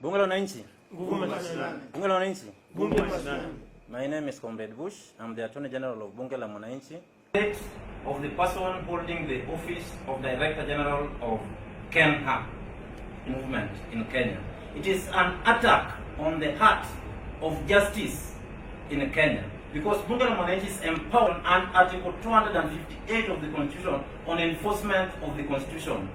Bunge la Mwananchi. Bunge la Mwananchi. My name is Comrade Bush. I'm the Attorney General of Bunge la Mwananchi. Of the person holding the office of Director General of Kenha movement in Kenya. It is an attack on the heart of justice in Kenya, because Bunge la Mwananchi is empowered under Article 258 of the Constitution on enforcement of the Constitution.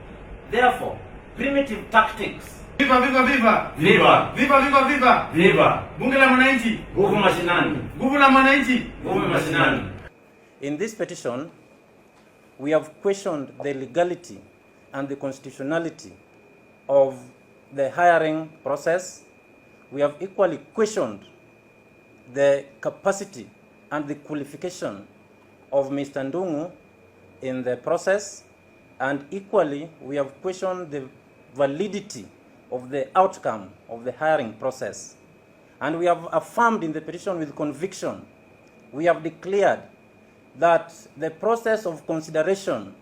Therefore, primitive tactics. Viva viva viva! Viva! Viva viva viva! Viva! Bunge la Mwananchi! Nguvu mashinani! Nguvu la Mwananchi! Nguvu mashinani! In this petition, we have questioned the legality and the constitutionality of the hiring process. We have equally questioned the capacity and the qualification of Mr. Ndung'u in the process, and equally we have questioned the validity of the outcome of the hiring process. And we have affirmed in the petition with conviction, we have declared that the process of consideration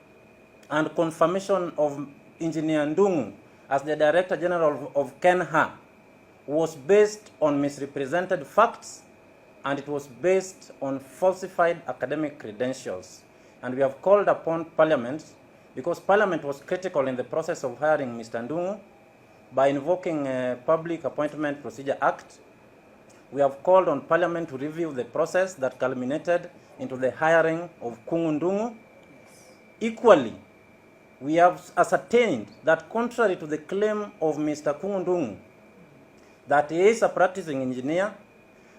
and confirmation of Engineer Ndung'u as the Director General of Kenha was based on misrepresented facts, and it was based on falsified academic credentials. And we have called upon Parliament, because Parliament was critical in the process of hiring Mr. Ndung'u, by invoking a Public Appointment Procedure Act. We have called on Parliament to review the process that culminated into the hiring of Ndung'u. Equally, we have ascertained that contrary to the claim of Mr. Ndung'u that he is a practicing engineer,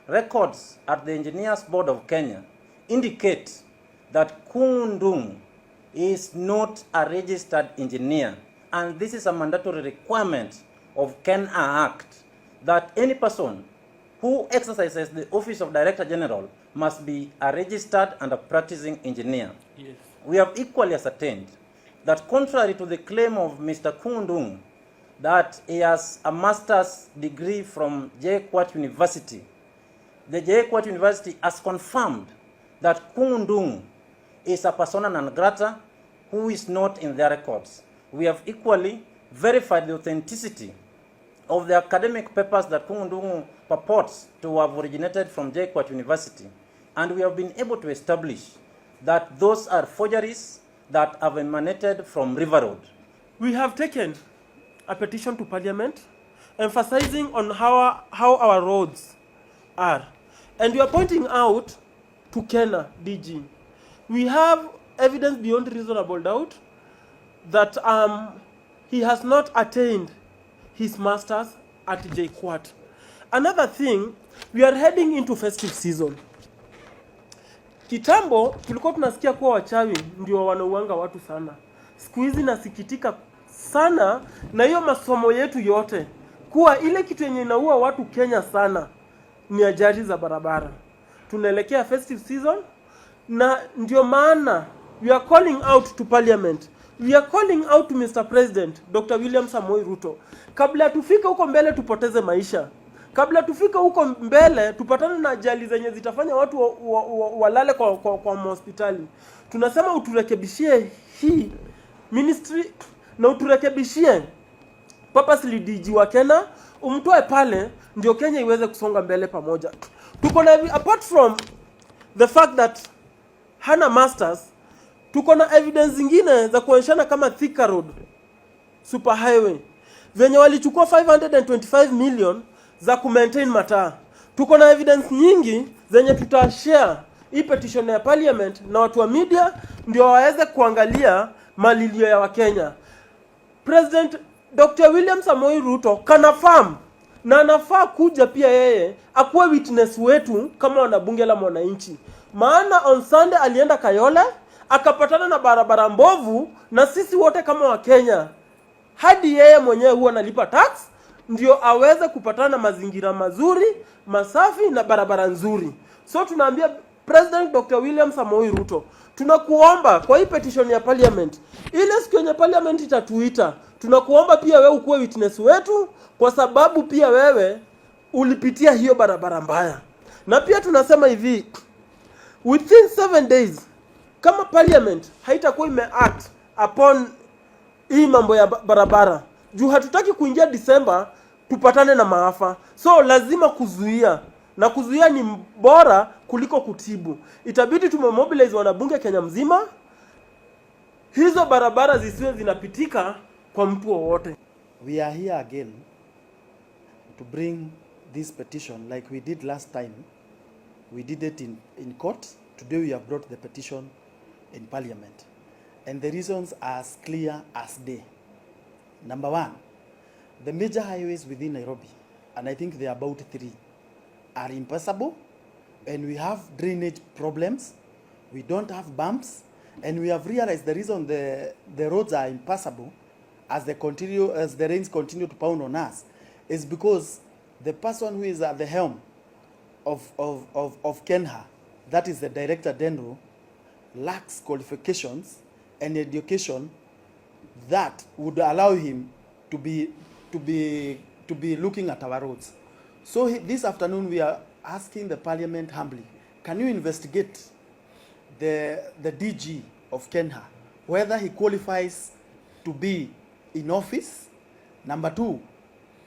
records at the Engineers Board of Kenya indicate that Ndung'u is not a registered engineer. And this is a mandatory requirement of Kenha Act, that any person who exercises the office of Director General must be a registered and a practicing engineer. Yes. We have equally ascertained that contrary to the claim of Mr. Ndung'u that he has a master's degree from JKUAT University, the JKUAT University has confirmed that Ndung'u is a persona non grata who is not in their records. We have equally verified the authenticity of the academic papers that Ndung'u purports to have originated from JKUAT University, and we have been able to establish that those are forgeries that have emanated from River Road. We have taken a petition to Parliament emphasizing on how our roads are, and we are pointing out to Kenha DG. We have evidence beyond reasonable doubt that he has not attained his masters at JKUAT. Another thing, we are heading into festive season. Kitambo tulikuwa tunasikia kuwa wachawi ndio wanauanga watu sana. Siku hizi nasikitika sana na hiyo masomo yetu yote kuwa ile kitu yenye inaua watu Kenya sana ni ajali za barabara. Tunaelekea festive season, na ndio maana we are calling out to Parliament. We are calling out to Mr. President, Dr. William Samoei Ruto. Kabla tufike huko mbele tupoteze maisha. Kabla tufike huko mbele tupatane na ajali zenye zitafanya watu walale kwa hospitali. Tunasema uturekebishie hii ministry na uturekebishie purposely DG wa Kenya, umtoe pale ndio Kenya iweze kusonga mbele pamoja. Tuko na, apart from the fact that hana masters, tuko na evidence zingine za kuonyeshana kama Thika Road super highway venye walichukua 525 million za kumaintain mataa. Tuko na evidence nyingi zenye tutashare hii petition ya Parliament na watu wa media ndio waweze kuangalia malilio ya Wakenya. President Dr. William Samoei Ruto confirm na anafaa kuja pia yeye akuwe witness wetu kama wanabunge la Mwananchi. Maana on Sunday alienda Kayole akapatana na barabara mbovu, na sisi wote kama Wakenya hadi yeye mwenyewe huwa analipa tax ndio aweze kupatana na mazingira mazuri, masafi na barabara nzuri. So tunaambia President Dr. William Samoei Ruto, tunakuomba kwa hii petition ya Parliament, ile siku yenye Parliament itatuita, tunakuomba pia wewe ukuwe witness wetu, kwa sababu pia wewe ulipitia hiyo barabara mbaya. Na pia tunasema hivi, within 7 days kama Parliament haitakuwa imeact upon hii mambo ya barabara, juu hatutaki kuingia December tupatane na maafa. So lazima kuzuia, na kuzuia ni bora kuliko kutibu. Itabidi tumemobilize wanabunge Kenya mzima, hizo barabara zisiwe zinapitika kwa mtu wowote. We are here again to bring this petition like we did last time. We did it in court. Today we have brought the petition in parliament. And the reasons are as clear as day. Number one, the major highways within Nairobi, and I think there are about 3, are impassable, and we have drainage problems. We don't have bumps, and we have realized the reason the roads are impassable as the rains continue to pound on us is because the person who is at the helm of Kenha, that is the Director General, lacks qualifications and education that would allow him to be looking at our roads. So this afternoon we are asking the parliament humbly, can you investigate the DG of Kenha, whether he qualifies to be in office? Number 2,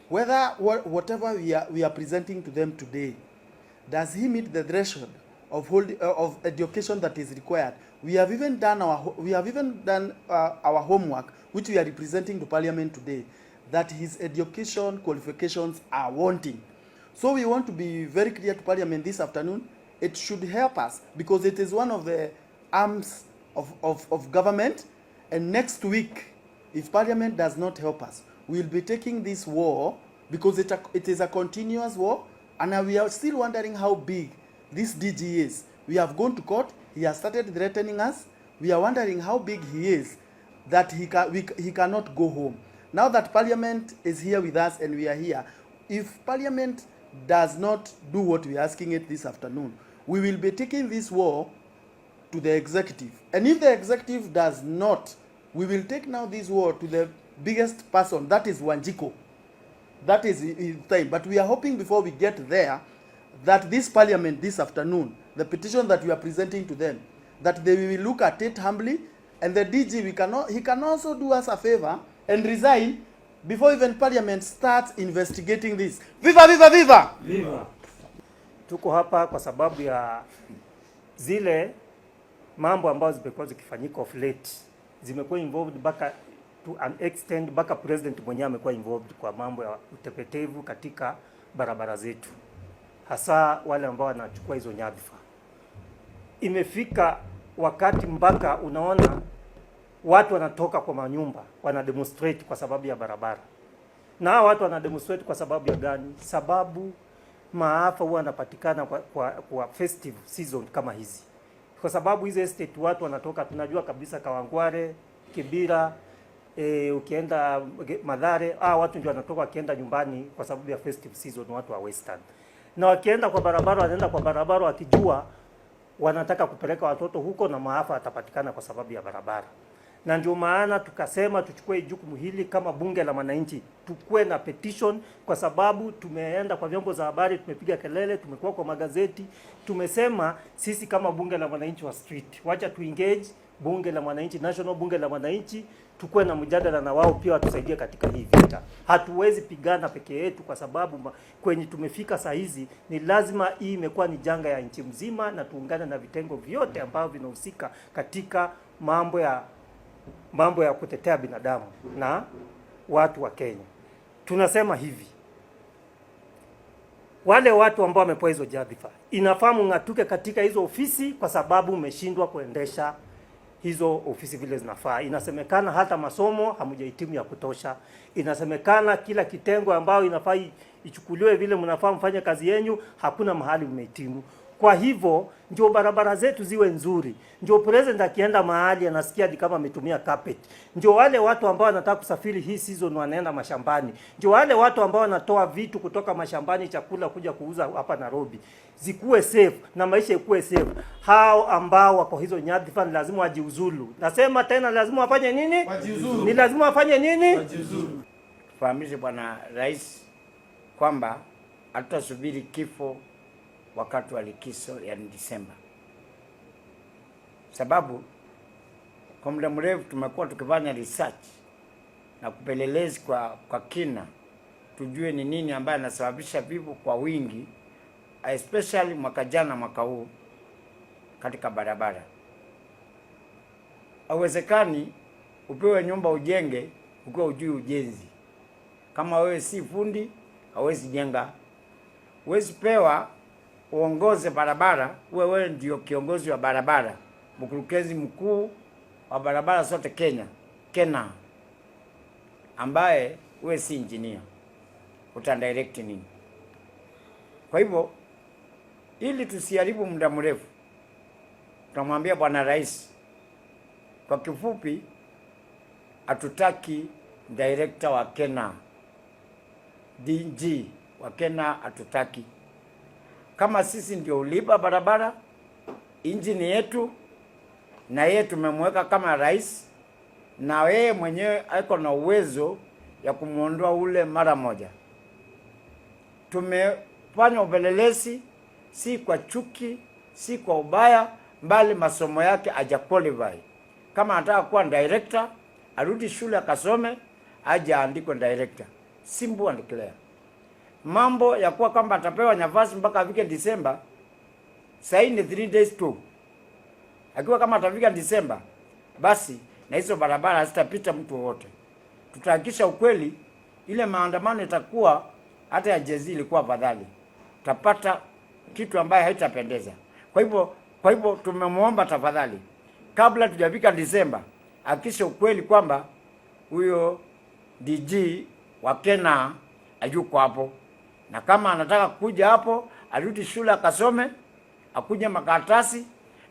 whether whatever we are presenting to them today, does he meet the threshold of education that is required? We have even done our homework, which we are representing to parliament today, that his education qualifications are wanting. So we want to be very clear to parliament this afternoon. It should help us because it is one of the arms of government, and next week, if parliament does not help us, we will be taking this war because it is a continuous war, and we are still wondering how big this DG is. We have gone to court. He has started threatening us. We are wondering how big he is, that he cannot go home. Now that parliament is here with us and we are here, if parliament does not do what we are asking it this afternoon, we will be taking this war to the executive. And if the executive does not, we will take now this war to the biggest person, that is Wanjiko. That is his time. But we are hoping before we get there that this parliament this afternoon, the petition that we are presenting to them, that they will look at it humbly, and the DG, he can also do us a favor and resign before even parliament starts investigating this. Viva, viva, viva! Viva! Tuko hapa kwa sababu ya zile mambo ambazo zimekuwa zikifanyika of late. Zimekuwa involved baka to an extent, baka president mwenyewe amekuwa involved kwa mambo ya utepetevu katika barabara zetu. Hasa wale ambao wanachukua hizo nyadhifa. Imefika wakati mpaka unaona watu wanatoka kwa manyumba, wana demonstrate kwa sababu ya barabara. Na watu wana demonstrate kwa sababu ya gani? Sababu maafa huwa yanapatikana kwa festive season kama hizi. Kwa sababu hizi estate watu wanatoka, tunajua kabisa Kawangware, Kibira, ukienda Madhare, watu ndio wanatoka wakienda nyumbani kwa sababu ya festive season, watu wa Western. Na wakienda kwa barabara, wanaenda kwa barabara wakijua wanataka kupeleka watoto huko na maafa yatapatikana kwa sababu ya barabara. Na ndio maana tukasema tuchukue jukumu hili kama bunge la Mwananchi, tukue na petition, kwa sababu tumeenda kwa vyombo za habari, tumepiga kelele, tumekuwa kwa magazeti, tumesema sisi kama bunge la Mwananchi wa street, wacha tu engage bunge la Mwananchi, national bunge la Mwananchi, tukue na mjadala na wao pia watusaidie katika hii vita. Hatuwezi pigana peke yetu, kwa sababu kwenye tumefika saa hizi ni lazima, hii imekuwa ni janga ya nchi mzima, na tuungane na vitengo vyote ambavyo vinahusika katika mambo ya kutetea binadamu na watu wa Kenya. Tunasema hivi, wale watu ambao wamepewa hizo nyadhifa, inafahamu ngatuke katika hizo ofisi, kwa sababu umeshindwa kuendesha hizo ofisi vile zinafaa. Inasemekana hata masomo hamjahitimu ya kutosha. Inasemekana kila kitengo ambao inafaa ichukuliwe vile mnafaa mfanye kazi yenu, hakuna mahali mmehitimu. Kwa hivyo ndio barabara zetu ziwe nzuri. Ndio president akienda mahali anasikia kama ametumia carpet. Ndio wale watu ambao wanataka kusafiri hii season wanaenda mashambani. Ndio wale watu ambao wanatoa vitu kutoka mashambani, chakula kuja kuuza hapa Nairobi, zikuwe safe na maisha ikuwe safe. Hao ambao wako hizo nyadhifa lazima wajiuzulu. Nasema tena, lazima wafanye nini? Wajiuzulu. Ni lazima wafanye nini? Wajiuzulu. Tufahamishe Bwana Rais kwamba hatutasubiri kifo wakati wa likizo ya Disemba. Sababu kwa muda mrefu tumekuwa tukifanya research na kupelelezi kwa kina, tujue ni nini ambayo inasababisha vifo kwa wingi, especially mwaka jana, mwaka huu katika barabara. Haiwezekani upewe nyumba ujenge ukiwa hujui ujenzi. Kama wewe si fundi, hauwezi jenga. Huwezi pewa uongoze barabara, wewe ndio kiongozi wa barabara, mkurugenzi mkuu wa barabara zote Kenya, Kenha, ambaye wewe si engineer. Utandirect nini? Kwa hivyo, ili tusiharibu muda mrefu, tunamwambia Bwana Rais, kwa kifupi, hatutaki director wa Kenha, DG wa Kenha hatutaki. Kama sisi ndio ulipa barabara, injini yetu, na yeye tumemweka kama rais, na yeye mwenyewe aiko na uwezo ya kumuondoa ule mara moja. Tumefanya upelelezi, si kwa chuki, si kwa ubaya, mbali masomo yake haja qualify. Kama anataka kuwa director, arudi shule akasome, aje aandikwe director. Simple and clear. Mambo ya kuwa kwamba atapewa nafasi mpaka afike Disemba, sasa ni 3 days tu. Akiwa kama atafika Disemba, basi na hizo barabara hazitapita mtu wote. Tutahakikisha ukweli, ile maandamano itakuwa hata ya jezi ilikuwa afadhali. Tutapata kitu ambaye haitapendeza. Kwa hivyo tumemwomba tafadhali, kabla tujafika Disemba, hakikisha ukweli kwamba huyo DG wa Kenha hayuko hapo. Na kama anataka kuja hapo, arudi shule akasome, akuje makaratasi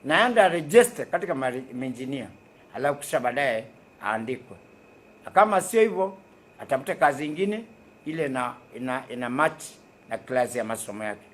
na aende register katika engineer. Alafu kisha baadaye aandikwe. Na kama sio hivyo, atapata kazi nyingine ile ina match na klasi ya masomo yake.